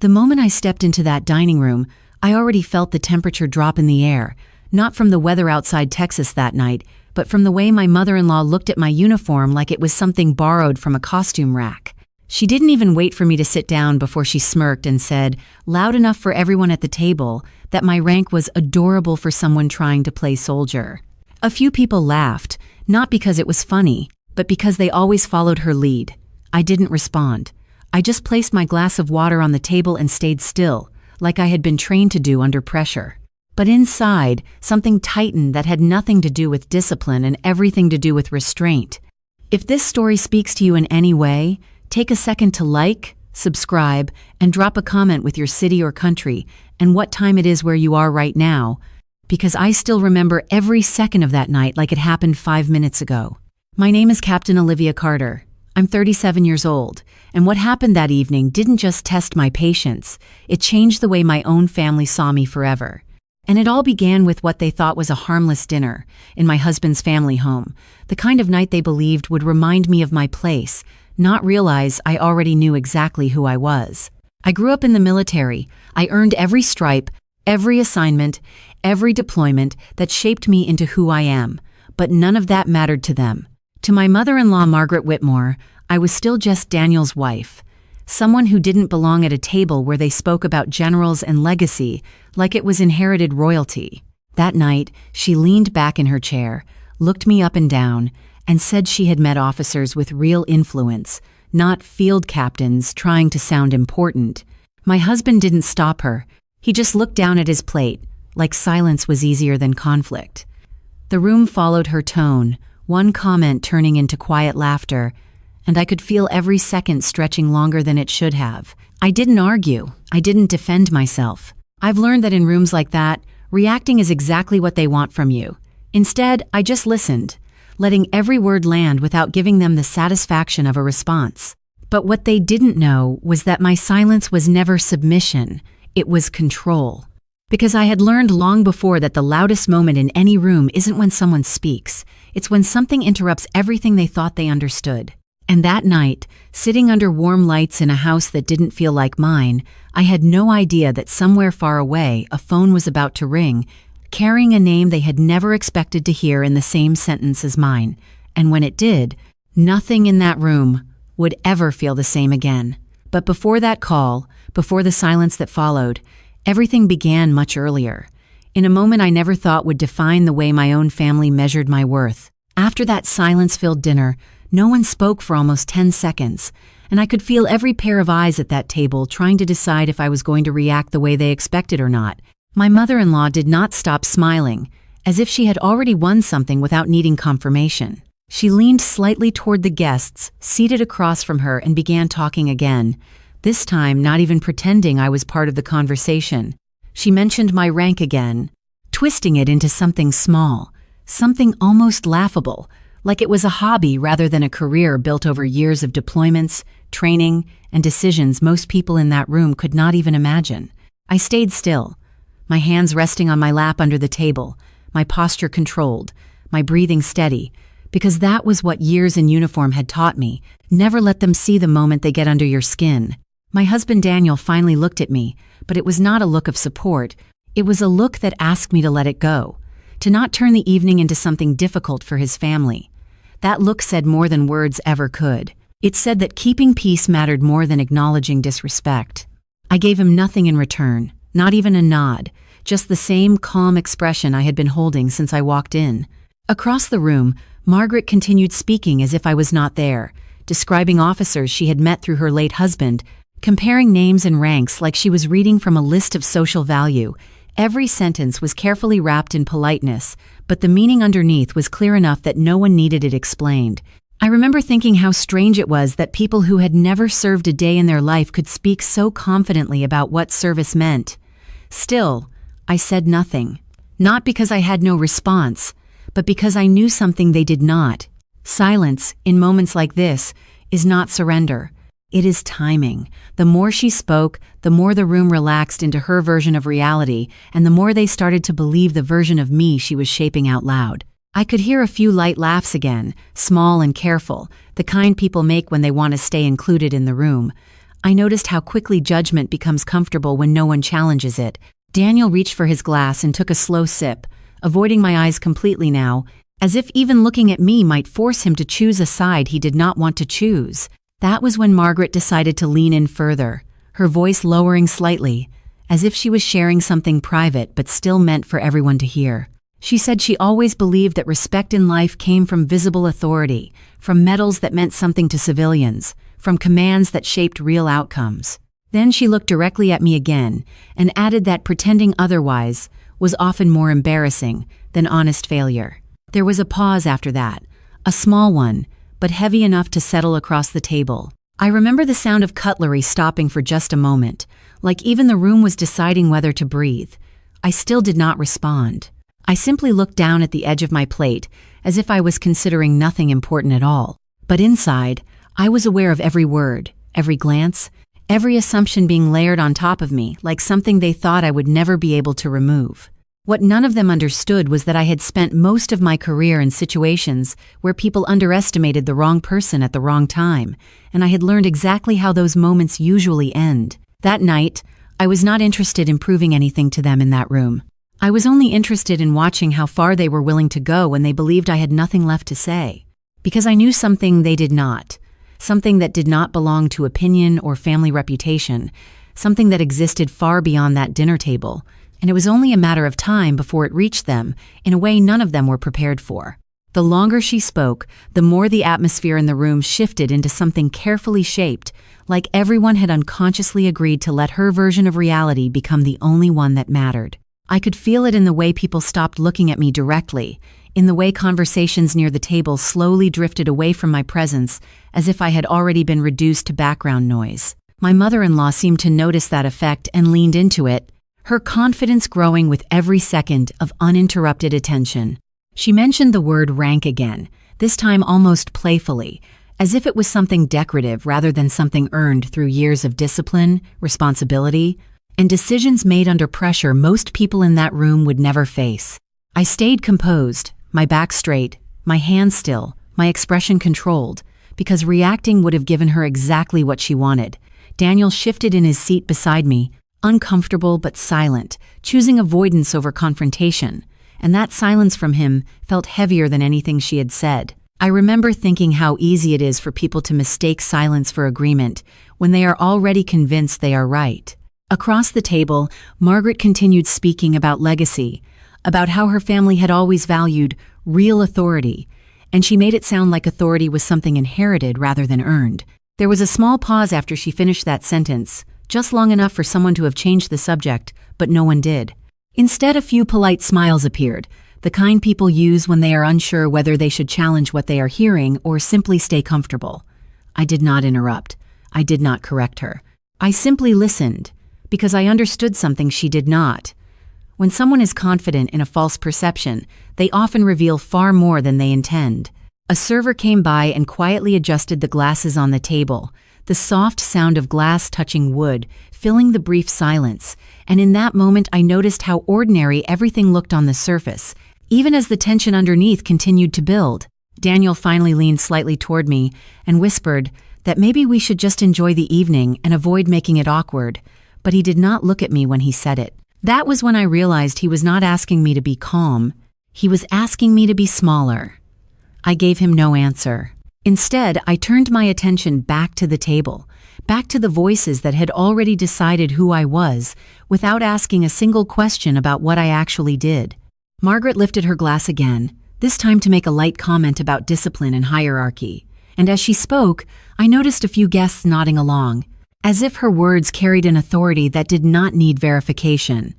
The moment I stepped into that dining room, I already felt the temperature drop in the air, not from the weather outside Texas that night, but from the way my mother-in-law looked at my uniform like it was something borrowed from a costume rack. She didn't even wait for me to sit down before she smirked and said, loud enough for everyone at the table, that my rank was adorable for someone trying to play soldier. A few people laughed, not because it was funny, but because they always followed her lead. I didn't respond. I just placed my glass of water on the table and stayed still, like I had been trained to do under pressure. But inside, something tightened that had nothing to do with discipline and everything to do with restraint. If this story speaks to you in any way, take a second to like, subscribe, and drop a comment with your city or country and what time it is where you are right now, because I still remember every second of that night like it happened 5 minutes ago. My name is Captain Olivia Carter. I'm 37 years old, and what happened that evening didn't just test my patience, it changed the way my own family saw me forever. And it all began with what they thought was a harmless dinner in my husband's family home, the kind of night they believed would remind me of my place, not realize I already knew exactly who I was. I grew up in the military. I earned every stripe, every assignment, every deployment that shaped me into who I am, but none of that mattered to them. To my mother-in-law, Margaret Whitmore, I was still just Daniel's wife, someone who didn't belong at a table where they spoke about generals and legacy like it was inherited royalty. That night, she leaned back in her chair, looked me up and down, and said she had met officers with real influence, not field captains trying to sound important. My husband didn't stop her. He just looked down at his plate, like silence was easier than conflict. The room followed her tone, one comment turning into quiet laughter, and I could feel every second stretching longer than it should have. I didn't argue. I didn't defend myself. I've learned that in rooms like that, reacting is exactly what they want from you. Instead, I just listened, letting every word land without giving them the satisfaction of a response. But what they didn't know was that my silence was never submission, it was control. Because I had learned long before that the loudest moment in any room isn't when someone speaks, it's when something interrupts everything they thought they understood. And that night, sitting under warm lights in a house that didn't feel like mine, I had no idea that somewhere far away a phone was about to ring, carrying a name they had never expected to hear in the same sentence as mine. And when it did, nothing in that room would ever feel the same again. But before that call, before the silence that followed, everything began much earlier, in a moment I never thought would define the way my own family measured my worth. After that silence-filled dinner, no one spoke for almost 10 seconds, and I could feel every pair of eyes at that table trying to decide if I was going to react the way they expected or not. My mother-in-law did not stop smiling, as if she had already won something without needing confirmation. She leaned slightly toward the guests, seated across from her, and began talking again, this time not even pretending I was part of the conversation. She mentioned my rank again, twisting it into something small, something almost laughable, like it was a hobby rather than a career built over years of deployments, training, and decisions most people in that room could not even imagine. I stayed still, my hands resting on my lap under the table, my posture controlled, my breathing steady, because that was what years in uniform had taught me. Never let them see the moment they get under your skin. My husband Daniel finally looked at me, but it was not a look of support. It was a look that asked me to let it go, to not turn the evening into something difficult for his family. That look said more than words ever could. It said that keeping peace mattered more than acknowledging disrespect. I gave him nothing in return, not even a nod, just the same calm expression I had been holding since I walked in. Across the room, Margaret continued speaking as if I was not there, describing officers she had met through her late husband, comparing names and ranks like she was reading from a list of social value. Every sentence was carefully wrapped in politeness, but the meaning underneath was clear enough that no one needed it explained. I remember thinking how strange it was that people who had never served a day in their life could speak so confidently about what service meant. Still, I said nothing. Not because I had no response, but because I knew something they did not. Silence, in moments like this, is not surrender. It is timing. The more she spoke, the more the room relaxed into her version of reality, and the more they started to believe the version of me she was shaping out loud. I could hear a few light laughs again, small and careful, the kind people make when they want to stay included in the room. I noticed how quickly judgment becomes comfortable when no one challenges it. Daniel reached for his glass and took a slow sip, avoiding my eyes completely now, as if even looking at me might force him to choose a side he did not want to choose. That was when Margaret decided to lean in further, her voice lowering slightly, as if she was sharing something private but still meant for everyone to hear. She said she always believed that respect in life came from visible authority, from medals that meant something to civilians, from commands that shaped real outcomes. Then she looked directly at me again and added that pretending otherwise was often more embarrassing than honest failure. There was a pause after that, a small one, but heavy enough to settle across the table. I remember the sound of cutlery stopping for just a moment, like even the room was deciding whether to breathe. I still did not respond. I simply looked down at the edge of my plate, as if I was considering nothing important at all. But inside, I was aware of every word, every glance, every assumption being layered on top of me, like something they thought I would never be able to remove. What none of them understood was that I had spent most of my career in situations where people underestimated the wrong person at the wrong time, and I had learned exactly how those moments usually end. That night, I was not interested in proving anything to them in that room. I was only interested in watching how far they were willing to go when they believed I had nothing left to say. Because I knew something they did not, something that did not belong to opinion or family reputation, something that existed far beyond that dinner table, and it was only a matter of time before it reached them in a way none of them were prepared for. The longer she spoke, the more the atmosphere in the room shifted into something carefully shaped, like everyone had unconsciously agreed to let her version of reality become the only one that mattered. I could feel it in the way people stopped looking at me directly, in the way conversations near the table slowly drifted away from my presence, as if I had already been reduced to background noise. My mother-in-law seemed to notice that effect and leaned into it, her confidence growing with every second of uninterrupted attention. She mentioned the word rank again, this time almost playfully, as if it was something decorative rather than something earned through years of discipline, responsibility, and decisions made under pressure most people in that room would never face. I stayed composed, my back straight, my hands still, my expression controlled, because reacting would have given her exactly what she wanted. Daniel shifted in his seat beside me, uncomfortable but silent, choosing avoidance over confrontation, and that silence from him felt heavier than anything she had said. I remember thinking how easy it is for people to mistake silence for agreement when they are already convinced they are right. Across the table, Margaret continued speaking about legacy, about how her family had always valued real authority, and she made it sound like authority was something inherited rather than earned. There was a small pause after she finished that sentence, just long enough for someone to have changed the subject, but no one did. Instead, a few polite smiles appeared, the kind people use when they are unsure whether they should challenge what they are hearing or simply stay comfortable. I did not interrupt. I did not correct her. I simply listened, because I understood something she did not. When someone is confident in a false perception, they often reveal far more than they intend. A server came by and quietly adjusted the glasses on the table, the soft sound of glass touching wood, filling the brief silence, and in that moment I noticed how ordinary everything looked on the surface, even as the tension underneath continued to build. Daniel finally leaned slightly toward me and whispered that maybe we should just enjoy the evening and avoid making it awkward, but he did not look at me when he said it. That was when I realized he was not asking me to be calm, he was asking me to be smaller. I gave him no answer. Instead, I turned my attention back to the table, back to the voices that had already decided who I was, without asking a single question about what I actually did. Margaret lifted her glass again, this time to make a light comment about discipline and hierarchy, and as she spoke, I noticed a few guests nodding along, as if her words carried an authority that did not need verification.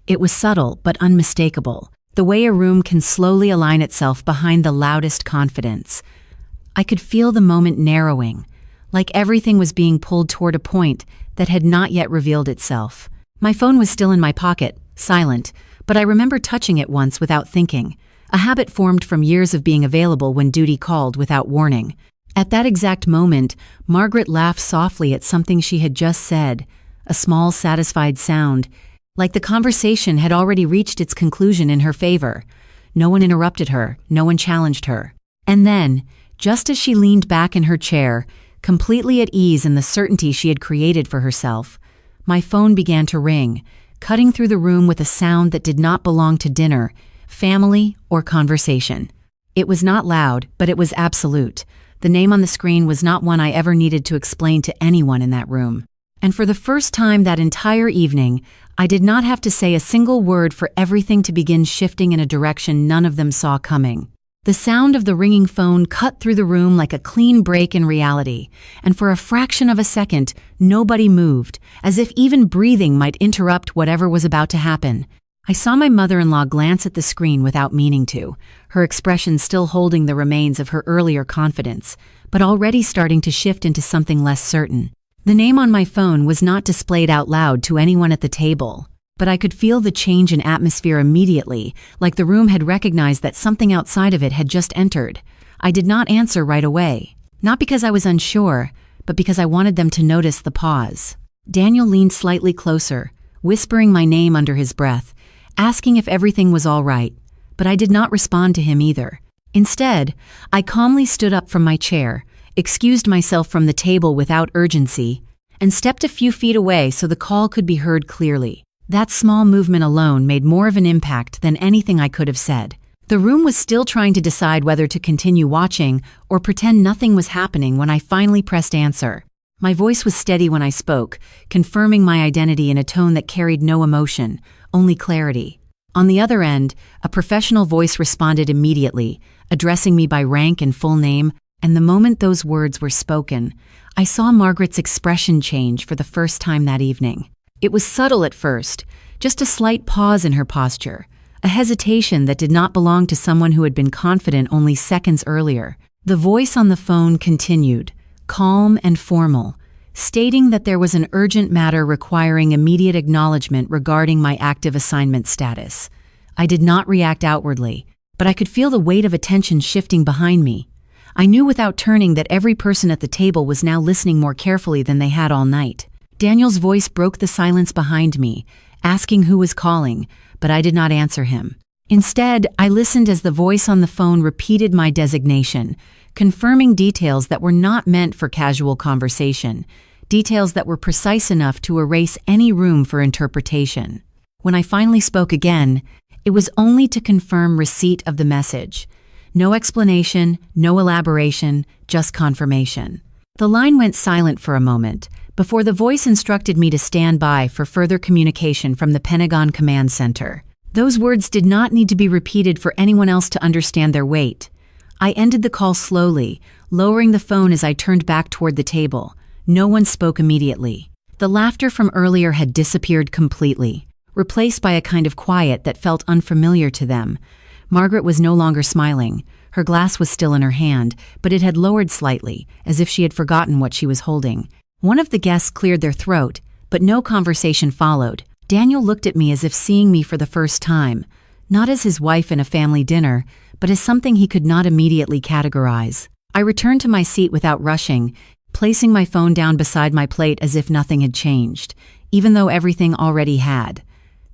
It was subtle but unmistakable, the way a room can slowly align itself behind the loudest confidence. I could feel the moment narrowing, like everything was being pulled toward a point that had not yet revealed itself. My phone was still in my pocket, silent, but I remember touching it once without thinking, a habit formed from years of being available when duty called without warning. At that exact moment, Margaret laughed softly at something she had just said, a small, satisfied sound, like the conversation had already reached its conclusion in her favor. No one interrupted her, no one challenged her. And then, just as she leaned back in her chair, completely at ease in the certainty she had created for herself. My phone began to ring, cutting through the room with a sound that did not belong to dinner, family, or conversation. It was not loud, but it was absolute. The name on the screen was not one I ever needed to explain to anyone in that room. And for the first time that entire evening, I did not have to say a single word for everything to begin shifting in a direction none of them saw coming. The sound of the ringing phone cut through the room like a clean break in reality, and for a fraction of a second, nobody moved, as if even breathing might interrupt whatever was about to happen. I saw my mother-in-law glance at the screen without meaning to, her expression still holding the remains of her earlier confidence, but already starting to shift into something less certain. The name on my phone was not displayed out loud to anyone at the table, but I could feel the change in atmosphere immediately, like the room had recognized that something outside of it had just entered. I did not answer right away, not because I was unsure, but because I wanted them to notice the pause. Daniel leaned slightly closer, whispering my name under his breath, asking if everything was all right, but I did not respond to him either. Instead, I calmly stood up from my chair, excused myself from the table without urgency, and stepped a few feet away so the call could be heard clearly. That small movement alone made more of an impact than anything I could have said. The room was still trying to decide whether to continue watching or pretend nothing was happening when I finally pressed answer. My voice was steady when I spoke, confirming my identity in a tone that carried no emotion, only clarity. On the other end, a professional voice responded immediately, addressing me by rank and full name, and the moment those words were spoken, I saw Margaret's expression change for the first time that evening. It was subtle at first, just a slight pause in her posture, a hesitation that did not belong to someone who had been confident only seconds earlier. The voice on the phone continued, calm and formal, stating that there was an urgent matter requiring immediate acknowledgement regarding my active assignment status. I did not react outwardly, but I could feel the weight of attention shifting behind me. I knew without turning that every person at the table was now listening more carefully than they had all night. Daniel's voice broke the silence behind me, asking who was calling, but I did not answer him. Instead, I listened as the voice on the phone repeated my designation, confirming details that were not meant for casual conversation, details that were precise enough to erase any room for interpretation. When I finally spoke again, it was only to confirm receipt of the message. No explanation, no elaboration, just confirmation. The line went silent for a moment, before the voice instructed me to stand by for further communication from the Pentagon Command Center. Those words did not need to be repeated for anyone else to understand their weight. I ended the call slowly, lowering the phone as I turned back toward the table. No one spoke immediately. The laughter from earlier had disappeared completely, replaced by a kind of quiet that felt unfamiliar to them. Margaret was no longer smiling. Her glass was still in her hand, but it had lowered slightly, as if she had forgotten what she was holding. One of the guests cleared their throat, but no conversation followed. Daniel looked at me as if seeing me for the first time, not as his wife in a family dinner, but as something he could not immediately categorize. I returned to my seat without rushing, placing my phone down beside my plate as if nothing had changed, even though everything already had.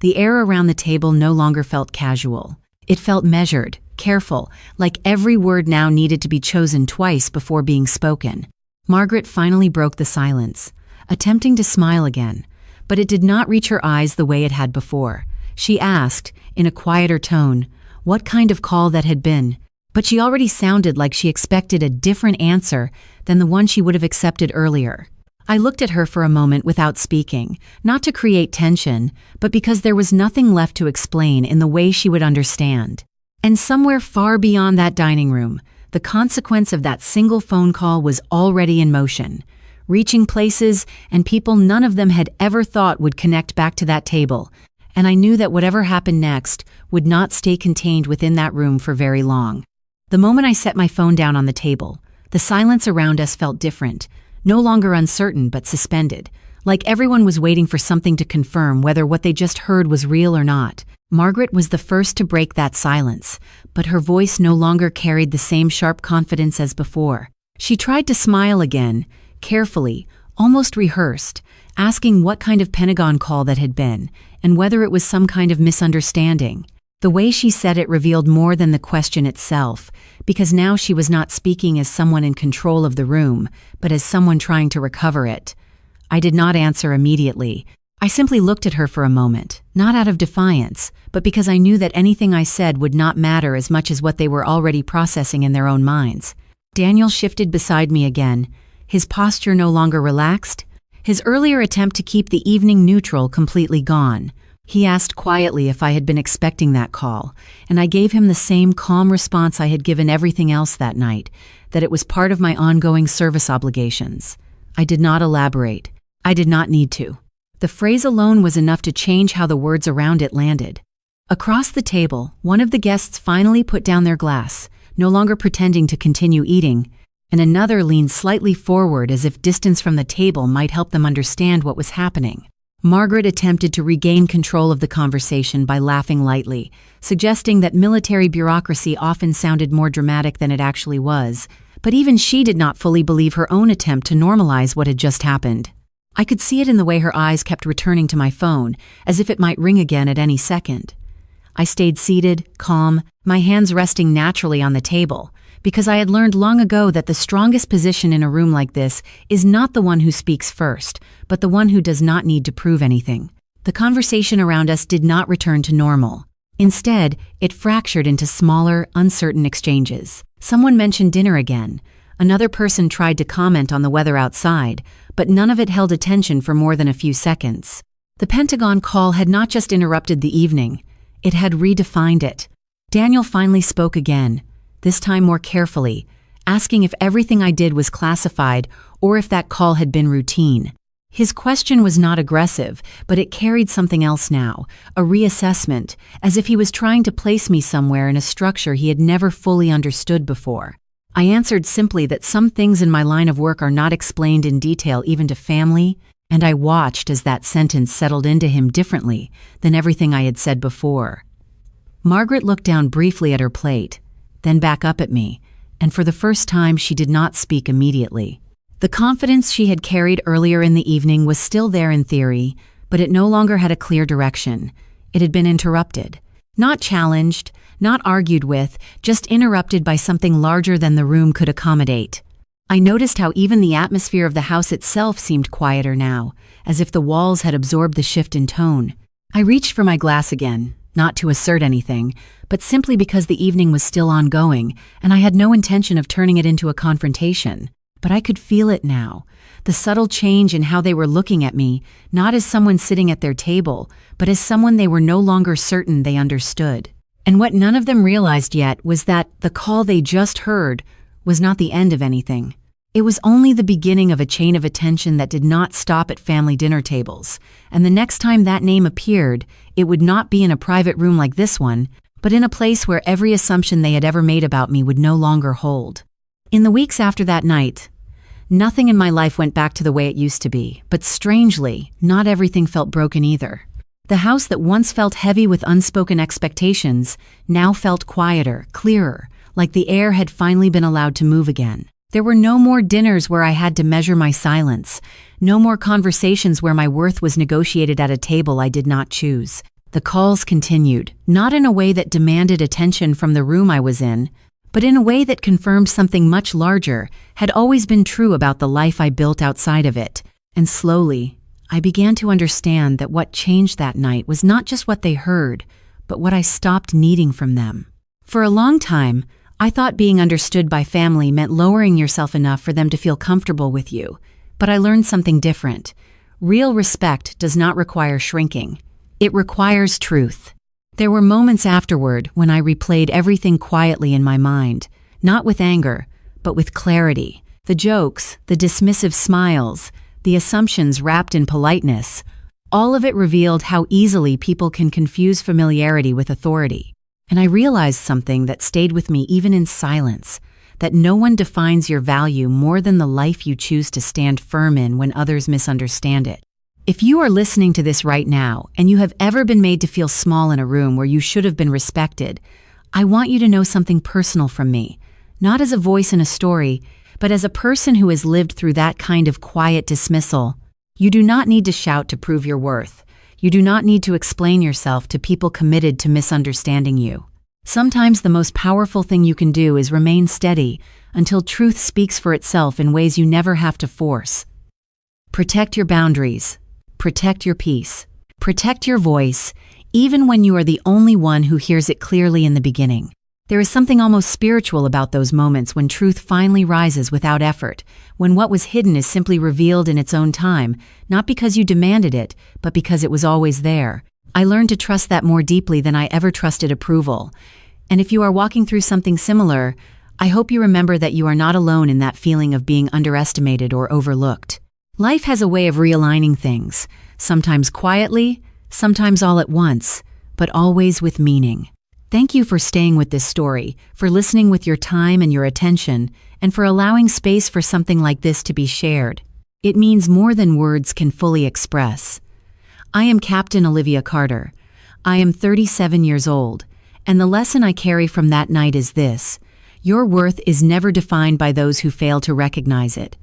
The air around the table no longer felt casual. It felt measured, careful, like every word now needed to be chosen twice before being spoken. Margaret finally broke the silence, attempting to smile again, but it did not reach her eyes the way it had before. She asked, in a quieter tone, what kind of call that had been, but she already sounded like she expected a different answer than the one she would have accepted earlier. I looked at her for a moment without speaking, not to create tension, but because there was nothing left to explain in the way she would understand. And somewhere far beyond that dining room, the consequence of that single phone call was already in motion, reaching places and people none of them had ever thought would connect back to that table, and I knew that whatever happened next would not stay contained within that room for very long. The moment I set my phone down on the table, the silence around us felt different, no longer uncertain but suspended, like everyone was waiting for something to confirm whether what they just heard was real or not. Margaret was the first to break that silence, but her voice no longer carried the same sharp confidence as before. She tried to smile again, carefully, almost rehearsed, asking what kind of Pentagon call that had been, and whether it was some kind of misunderstanding. The way she said it revealed more than the question itself, because now she was not speaking as someone in control of the room, but as someone trying to recover it. I did not answer immediately. I simply looked at her for a moment, not out of defiance, but because I knew that anything I said would not matter as much as what they were already processing in their own minds. Daniel shifted beside me again, his posture no longer relaxed, his earlier attempt to keep the evening neutral completely gone. He asked quietly if I had been expecting that call, and I gave him the same calm response I had given everything else that night, that it was part of my ongoing service obligations. I did not elaborate. I did not need to. The phrase alone was enough to change how the words around it landed. Across the table, one of the guests finally put down their glass, no longer pretending to continue eating, and another leaned slightly forward as if distance from the table might help them understand what was happening. Margaret attempted to regain control of the conversation by laughing lightly, suggesting that military bureaucracy often sounded more dramatic than it actually was, but even she did not fully believe her own attempt to normalize what had just happened. I could see it in the way her eyes kept returning to my phone, as if it might ring again at any second. I stayed seated, calm, my hands resting naturally on the table, because I had learned long ago that the strongest position in a room like this is not the one who speaks first, but the one who does not need to prove anything. The conversation around us did not return to normal. Instead, it fractured into smaller, uncertain exchanges. Someone mentioned dinner again. Another person tried to comment on the weather outside, but none of it held attention for more than a few seconds. The Pentagon call had not just interrupted the evening, it had redefined it. Daniel finally spoke again, this time more carefully, asking if everything I did was classified or if that call had been routine. His question was not aggressive, but it carried something else now, a reassessment, as if he was trying to place me somewhere in a structure he had never fully understood before. I answered simply that some things in my line of work are not explained in detail even to family, and I watched as that sentence settled into him differently than everything I had said before. Margaret looked down briefly at her plate, then back up at me, and for the first time she did not speak immediately. The confidence she had carried earlier in the evening was still there in theory, but it no longer had a clear direction. It had been interrupted. Not challenged, not argued with, just interrupted by something larger than the room could accommodate. I noticed how even the atmosphere of the house itself seemed quieter now, as if the walls had absorbed the shift in tone. I reached for my glass again, not to assert anything, but simply because the evening was still ongoing, and I had no intention of turning it into a confrontation. But I could feel it now, the subtle change in how they were looking at me, not as someone sitting at their table, but as someone they were no longer certain they understood. And what none of them realized yet was that the call they just heard was not the end of anything. It was only the beginning of a chain of attention that did not stop at family dinner tables, and the next time that name appeared, it would not be in a private room like this one, but in a place where every assumption they had ever made about me would no longer hold. In the weeks after that night, nothing in my life went back to the way it used to be, but strangely, not everything felt broken either. The house that once felt heavy with unspoken expectations now felt quieter, clearer, like the air had finally been allowed to move again. There were no more dinners where I had to measure my silence, no more conversations where my worth was negotiated at a table I did not choose. The calls continued, not in a way that demanded attention from the room I was in, but in a way that confirmed something much larger had always been true about the life I built outside of it. And slowly, I began to understand that what changed that night was not just what they heard, but what I stopped needing from them. For a long time, I thought being understood by family meant lowering yourself enough for them to feel comfortable with you, but I learned something different. Real respect does not require shrinking. It requires truth. There were moments afterward when I replayed everything quietly in my mind, not with anger, but with clarity. The jokes, the dismissive smiles, the assumptions wrapped in politeness, all of it revealed how easily people can confuse familiarity with authority. And I realized something that stayed with me even in silence, that no one defines your value more than the life you choose to stand firm in when others misunderstand it. If you are listening to this right now and you have ever been made to feel small in a room where you should have been respected, I want you to know something personal from me, not as a voice in a story, but as a person who has lived through that kind of quiet dismissal. You do not need to shout to prove your worth. You do not need to explain yourself to people committed to misunderstanding you. Sometimes the most powerful thing you can do is remain steady until truth speaks for itself in ways you never have to force. Protect your boundaries. Protect your peace. Protect your voice, even when you are the only one who hears it clearly in the beginning. There is something almost spiritual about those moments when truth finally rises without effort, when what was hidden is simply revealed in its own time, not because you demanded it, but because it was always there. I learned to trust that more deeply than I ever trusted approval. And if you are walking through something similar, I hope you remember that you are not alone in that feeling of being underestimated or overlooked. Life has a way of realigning things, sometimes quietly, sometimes all at once, but always with meaning. Thank you for staying with this story, for listening with your time and your attention, and for allowing space for something like this to be shared. It means more than words can fully express. I am Captain Olivia Carter. I am 37 years old, and the lesson I carry from that night is this: your worth is never defined by those who fail to recognize it.